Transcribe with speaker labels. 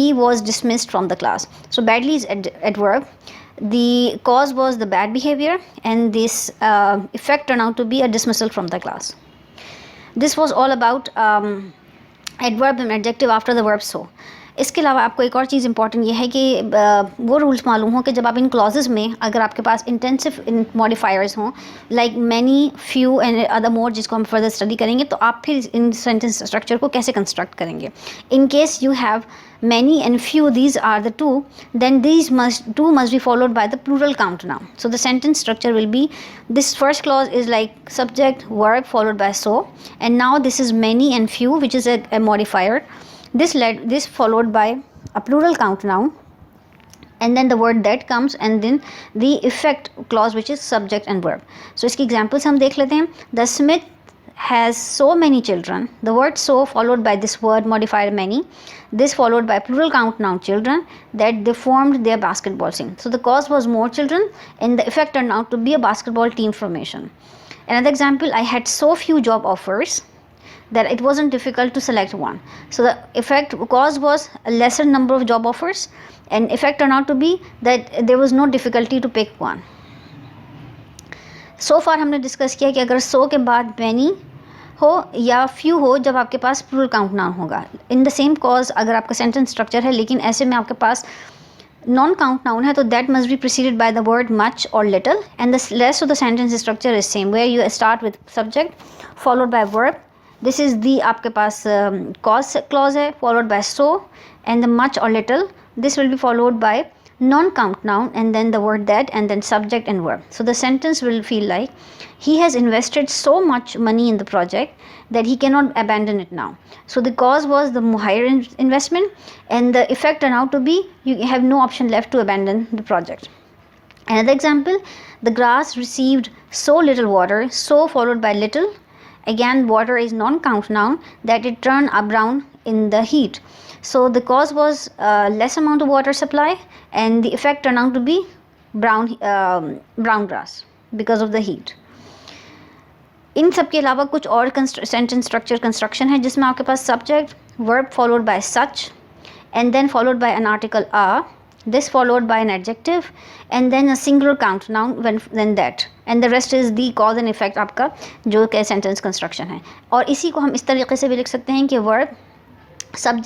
Speaker 1: he was dismissed from the class. So badly is adverb. The cause was the bad behavior, and this effect turned out to be a dismissal from the class. This was all about adverb and adjective after the verb so. इसके अलावा आपको एक और चीज़ important ये है कि वो rules मालूम हो कि जब आप इन क्लॉजेस में अगर आपके पास इंटेंसिव मॉडिफायर्स हों like many, few and other more, जिसको हम फर्दर स्टडी करेंगे, तो आप फिर इन सेंटेंस स्ट्रक्चर को कैसे कंस्ट्रक्ट करेंगे. In case you have many and few, these are the two, then these must be followed by the plural count noun. So the sentence structure will be, this first clause is like subject verb followed by so, and now this is many and few, which is a modifier. This followed by a plural count noun, and then the word that comes, and then the effect clause, which is subject and verb. So इसकी examples हम देख लेते हैं. The Smith has so many children. The word so followed by this word modifier many. This followed by plural count noun children, that they formed their basketball team. So the cause was more children, and the effect turned out to be a basketball team formation. Another example, I had so few job offers that it wasn't difficult to select one. So the effect cause was a lesser number of job offers, and effect turned out to be that there was no difficulty to pick one. So far हमने discuss किया कि अगर so के बाद many हो या few हो, जब आपके पास प्लूरल काउंट नाउन होगा. इन द सेम कॉज अगर आपका सेंटेंस स्ट्रक्चर है, लेकिन ऐसे में आपके पास नॉन काउंट नाउन है, तो that must be preceded by the word much और little, and the rest of the sentence structure is same, where you start with subject followed by verb. This is the आपके पास cause clause है, followed by so, and the much और little, this will be followed by non-count noun, and then the word that, and then subject and verb. So the sentence will feel like, he has invested so much money in the project that he cannot abandon it now. So the cause was the higher investment, and the effect turned out to be you have no option left to abandon the project. Another example, the grass received so little water, so followed by little. Again, water is non-count noun, that it turned brown in the heat. So the cause was less amount of water supply, and the effect turned out to be brown grass because of the heat. इन सब के अलावा कुछ और sentence structure construction है, जिसमें आपके पास subject verb followed by such, and then followed by an article ah, this followed by an adjective, and then a singular count noun then that, and the rest is the cause and effect आपका जो के sentence construction है. और इसी को हम इस तरीके से भी लिख सकते हैं कि वर्ब सब्जेक्ट